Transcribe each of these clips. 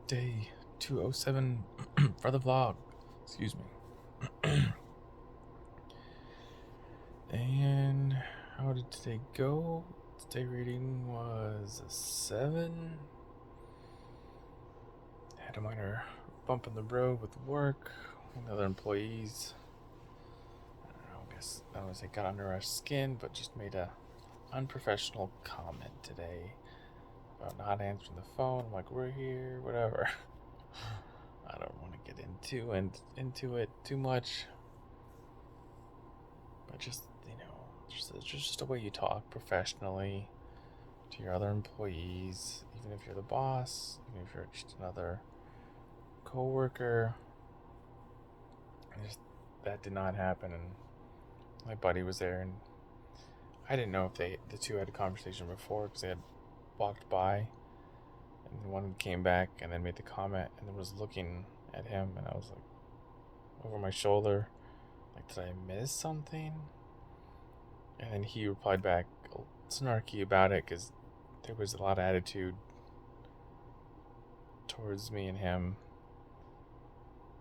Day 207 for the vlog. Excuse me. And how did today go? Today reading was a 7. Had a minor bump in the road with work. Other employees, I guess I don't want to say got under our skin, but just made a unprofessional comment today about not answering the phone. I'm like, we're here, whatever. I don't want to get into it too much, but just just a way you talk professionally to your other employees, even if you're the boss, even if you're just another coworker. And just that did not happen, and my buddy was there, and I didn't know if the two had a conversation before because they had walked by, and one came back and then made the comment and then was looking at him, and I was like over my shoulder, like, did I miss something? And then he replied back snarky about it because there was a lot of attitude towards me and him.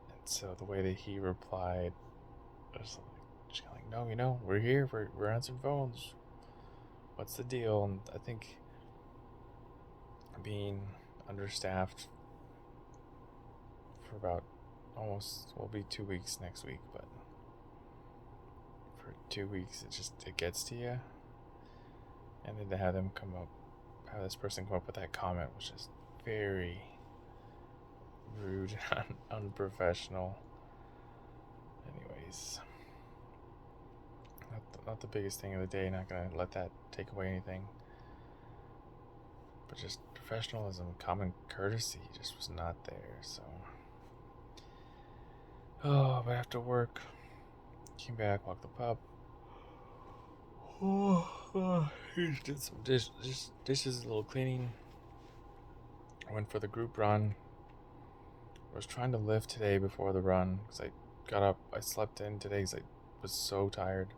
And so the way that he replied was just kind of like, no, we're here, we're answering phones. What's the deal? And I think being understaffed for about will be 2 weeks next week, but for 2 weeks it gets to you. And then to have this person come up with that comment was just very rude and unprofessional. Anyways, not the biggest thing of the day, not gonna let that take away anything, but just professionalism, common courtesy just was not there. So but after work, came back, walked the pup, did some dishes, a little cleaning. I went for the group run. I was trying to lift today before the run because I got up. I slept in today because I was so tired.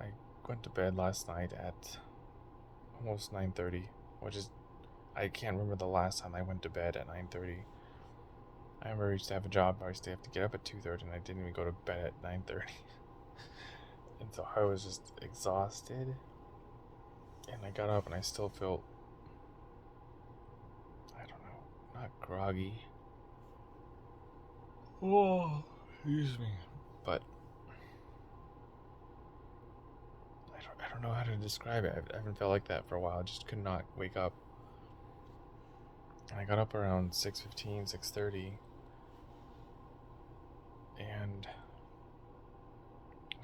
I went to bed last night at almost 9:30, which is, I can't remember the last time I went to bed at 9:30. I remember I used to have a job where I used to have to get up at 2:30, and I didn't even go to bed at 9:30. And so I was just exhausted. And I got up and I still felt, I don't know, not groggy. Oh, excuse me. But I don't know how to describe it. I haven't felt like that for a while. I just could not wake up. And I got up around 6:15, 6:30. And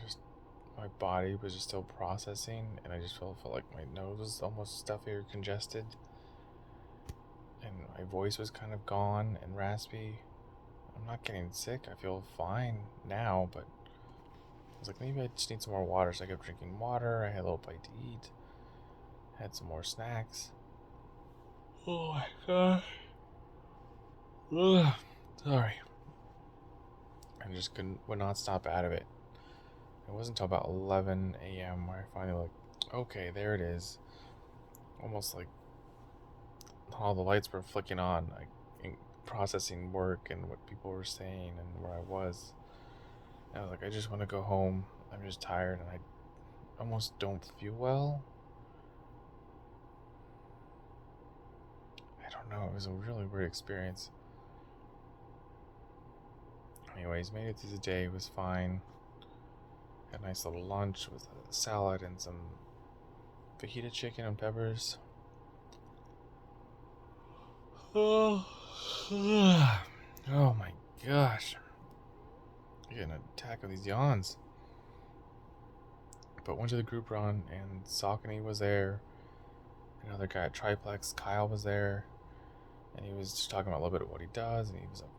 just my body was just still processing, and I just felt like my nose was almost stuffy or congested, and my voice was kind of gone and raspy. I'm not getting sick. I feel fine now, but I was like, maybe I just need some more water. So I kept drinking water. I had a little bite to eat. Had some more snacks. Oh my god. Ugh. Sorry. I just would not stop out of it. It wasn't until about 11 a.m. where I finally okay, there it is. Almost like all the lights were flicking on, like processing work and what people were saying and where I was. And I was like, I just want to go home. I'm just tired and I almost don't feel well. I don't know. It was a really weird experience. Anyways, made it through the day. It was fine. Had a nice little lunch with a salad and some fajita chicken and peppers. Oh my gosh. I'm getting an attack of these yawns. But went to the group run, and Saucony was there. Another guy at Triplex, Kyle, was there. And he was just talking about a little bit of what he does. And he was a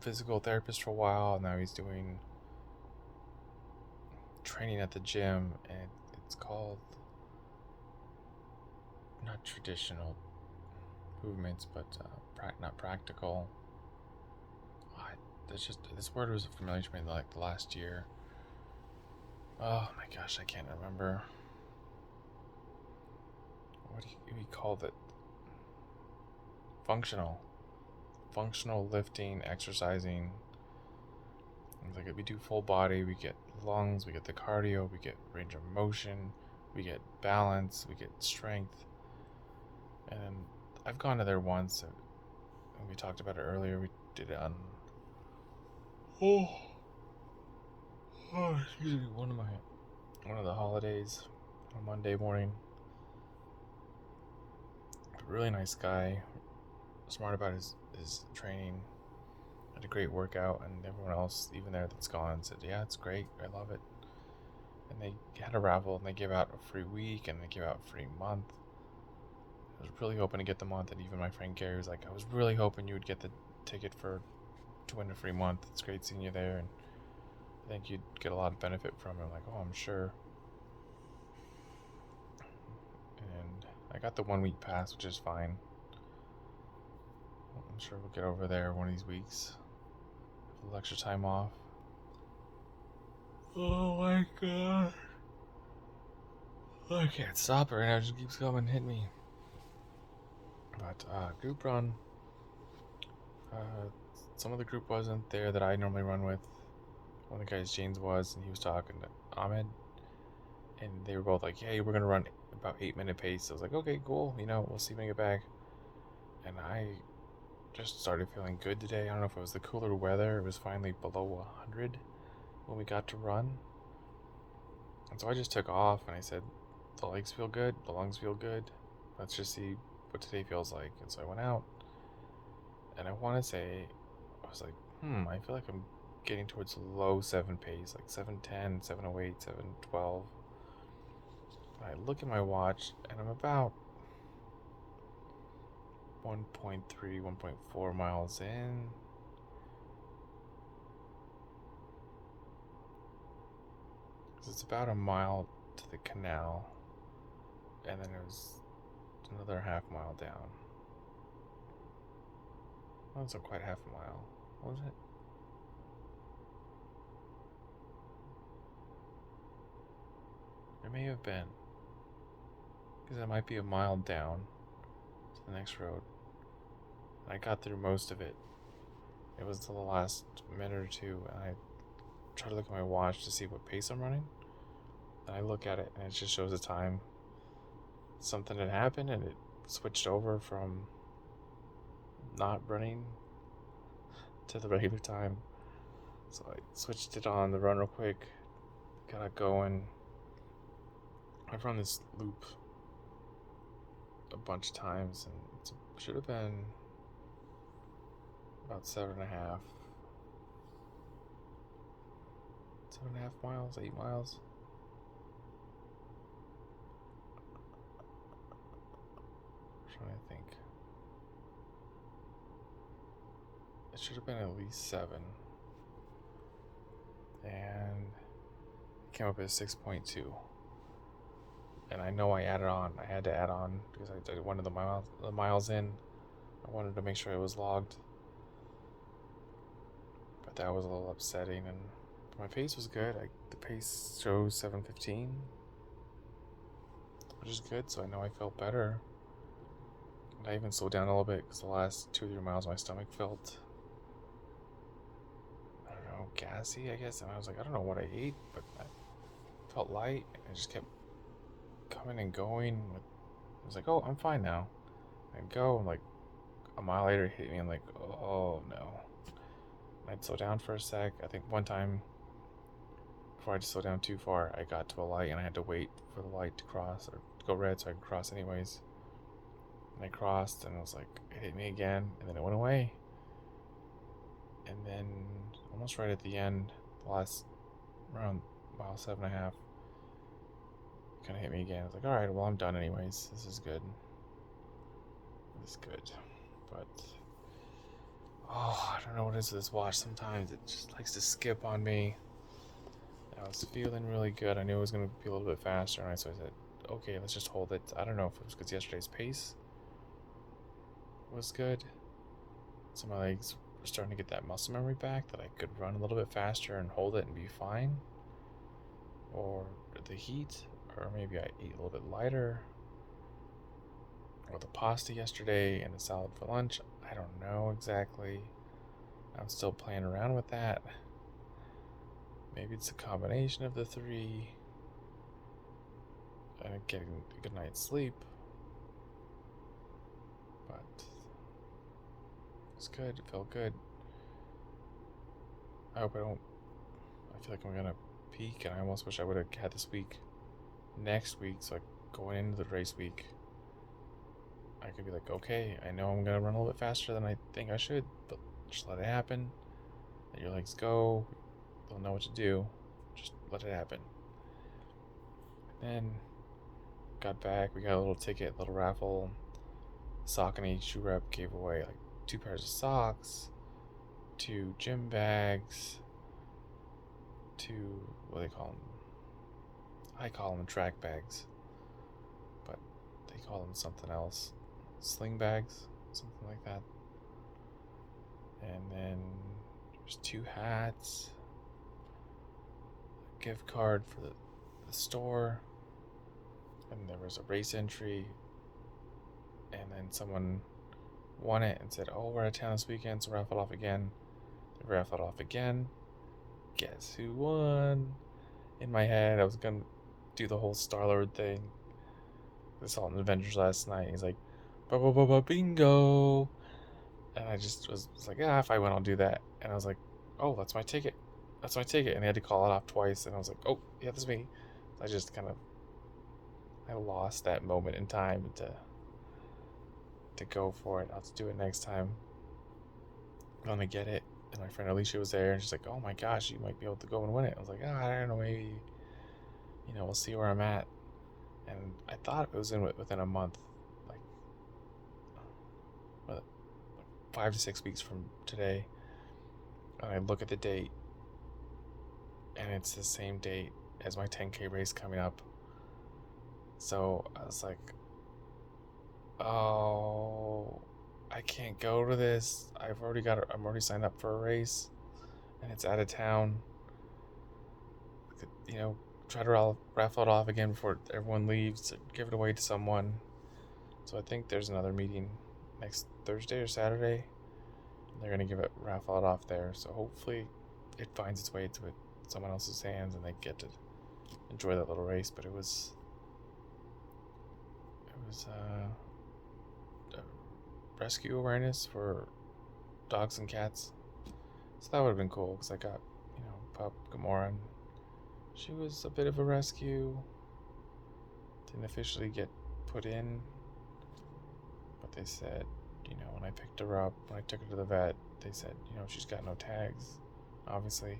physical therapist for a while. And now he's doing training at the gym. And it's called, not traditional movements, but not practical. This word was familiar to me like the last year. Oh my gosh, I can't remember. What do we called it? functional lifting, exercising. It's like we do full body, we get lungs, we get the cardio, we get range of motion, we get balance, we get strength. And I've gone to there once, and we talked about it earlier. We did it on excuse me, one of the holidays on Monday morning. Really nice guy, smart about his training. Had a great workout, and everyone else, even there that's gone, said, "Yeah, it's great. I love it." And they had a raffle, and they gave out a free week, and they gave out a free month. I was really hoping to get the month, and even my friend Gary was like, "I was really hoping you would get the ticket to win a free month. It's great seeing you there, and I think you'd get a lot of benefit from it." I'm like, "Oh, I'm sure." And I got the 1 week pass, which is fine. I'm sure we'll get over there one of these weeks. A little extra time off. Oh my god. I can't stop it right now. It just keeps coming, hit me. But group run. Some of the group wasn't there that I normally run with. One of the guys, James, was, and he was talking to Ahmed. And they were both like, "Hey, we're going to run about 8-minute pace." I was like, "Okay, cool. We'll see when I get back." And I just started feeling good today. I don't know if it was the cooler weather. It was finally below 100 when we got to run. And so I just took off and I said, "The legs feel good. The lungs feel good. Let's just see what today feels like." And so I went out. And I want to say, I was like, I feel like I'm getting towards low 7 pace, like 7:10, 7:08, 7:12. I look at my watch, and I'm about 1.3, 1.4 miles in. It's about a mile to the canal, and then there's another half mile down. Well, it's not quite half a mile. What was it? It may have been, because it might be a mile down to the next road. And I got through most of it. It was the last minute or two, and I tried to look at my watch to see what pace I'm running. And I look at it, and it just shows the time. Something had happened, and it switched over from not running to the regular time. So I switched it on the run real quick, got it going. I've run this loop a bunch of times, and it should have been about 7.5 miles, 8 miles. I'm trying to think. It should have been at least 7. And it came up as 6.2. And I know I had to add on because I wanted the miles in. I wanted to make sure it was logged. But that was a little upsetting, and my pace was good. The pace shows 7:15, which is good, so I know I felt better. And I even slowed down a little bit because the last 2 or 3 miles my stomach felt, I don't know, gassy, I guess. And I was like, I don't know what I ate, but I felt light, and I just kept coming and going. I was like, oh, I'm fine now. I'd go, and like a mile later it hit me, and I'm like, oh no. And I'd slow down for a sec. I think one time, before I just slowed down too far, I got to a light and I had to wait for the light to cross or to go red so I could cross anyways. And I crossed, and it was like, it hit me again, and then it went away. And then almost right at the end, the last around mile 7.5, it kind of hit me again. I was like, all right, well, I'm done anyways. This is good. This is good. But I don't know what it is with this watch. Sometimes it just likes to skip on me. I was feeling really good. I knew it was going to be a little bit faster, and so I said, okay, let's just hold it. I don't know if it was because yesterday's pace was good, so my legs were starting to get that muscle memory back that I could run a little bit faster and hold it and be fine, or the heat, or maybe I ate a little bit lighter. Or the pasta yesterday and the salad for lunch. I don't know exactly. I'm still playing around with that. Maybe it's a combination of the three. And getting a good night's sleep. But it's good. It felt good. I hope I don't. I feel like I'm gonna peak, and I almost wish I would have had this week next week. So, like, going into the race week, I could be like, okay, I know I'm gonna run a little bit faster than I think I should, but just let it happen. Let your legs go. They'll know what to do. Just let it happen. And then got back. We got a little ticket, little raffle. Saucony shoe rep gave away like 2 pairs of socks, 2 gym bags, 2, what do they call them? I call them track bags, but they call them something else. Sling bags, something like that. And then there's 2 hats, a gift card for the store, and there was a race entry. And then someone won it and said, oh, we're out of town this weekend, so raffle off again. They raffled off again. Guess who won? In my head, I was gonna do the whole Star-Lord thing. I saw it in Avengers last night. He's like, bingo. And I just was like, yeah, if I win, I'll do that. And I was like, oh, that's my ticket. That's my ticket. And they had to call it off twice. And I was like, oh, yeah, that's me. I just I lost that moment in time to go for it. I'll have to do it next time. I'm gonna get it. And my friend Alicia was there, and she's like, oh my gosh, you might be able to go and win it. I was like, I don't know, maybe, we'll see where I'm at. And I thought it was within a month, like 5 to 6 weeks from today. And I look at the date, and it's the same date as my 10K race coming up. So I was like, oh, I can't go to this. I'm already signed up for a race, and it's out of town. I could, try to raffle it off again before everyone leaves, give it away to someone. So I think there's another meeting next Thursday or Saturday. They're gonna raffle it off there. So hopefully it finds its way to someone else's hands and they get to enjoy that little race. But it was rescue awareness for dogs and cats. So that would have been cool because I got, Pup Gamora, and she was a bit of a rescue. Didn't officially get put in, but they said, when I picked her up, when I took her to the vet, they said, she's got no tags, obviously,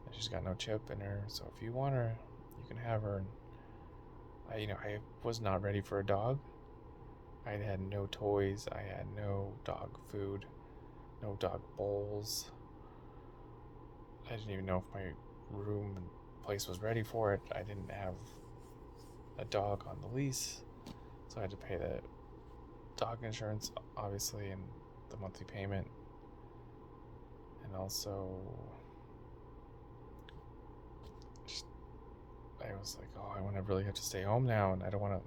and she's got no chip in her. So if you want her, you can have her. And I was not ready for a dog. I had no toys. I had no dog food, no dog bowls. I didn't even know if my room and place was ready for it. I didn't have a dog on the lease, so I had to pay the dog insurance, obviously, and the monthly payment. And also, I was like, oh, I want to really have to stay home now, and I don't want to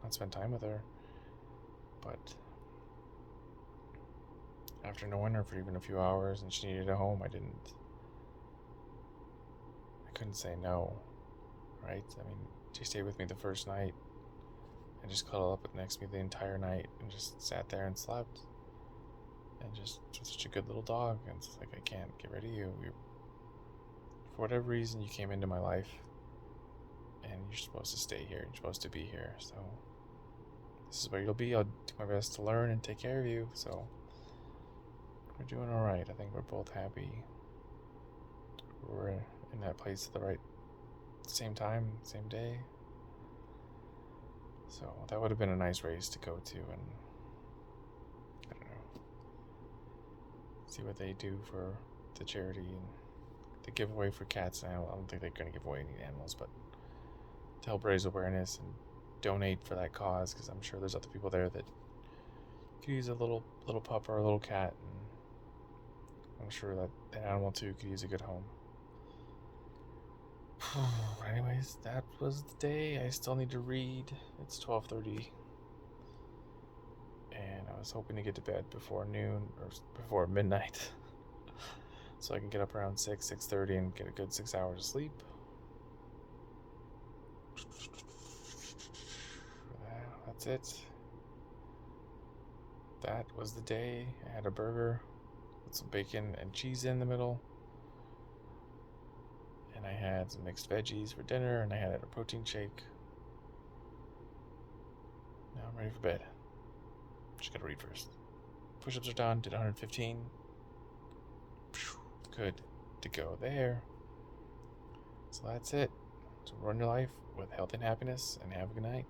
not spend time with her. But after knowing her for even a few hours and she needed a home, I couldn't say no, right? I mean, she stayed with me the first night and just cuddled up next to me the entire night and just sat there and slept. And just such a good little dog. And it's like, I can't get rid of you. For whatever reason, you came into my life and you're supposed to stay here. You're supposed to be here. So this is where you'll be. I'll do my best to learn and take care of you. So we're doing all right. I think we're both happy. We're in that place at the right same time, same day. So that would have been a nice race to go to, and I don't know, see what they do for the charity and the giveaway for cats. I don't think they're going to give away any animals, but to help raise awareness and donate for that cause, because I'm sure there's other people there that could use a little pup or a little cat, and I'm sure that an animal too could use a good home. Anyways, that was the day. I still need to read. It's 12:30. was hoping to get to bed before noon or before midnight, so I can get up around 6:30, and get a good 6 hours of sleep. That's it. That was the day. I had a burger with some bacon and cheese in the middle, and I had some mixed veggies for dinner, and I had a protein shake. Now I'm ready for bed. Just gotta read first. Push-ups are done. Did 115. Good to go there. So that's it. So run your life with health and happiness, and have a good night.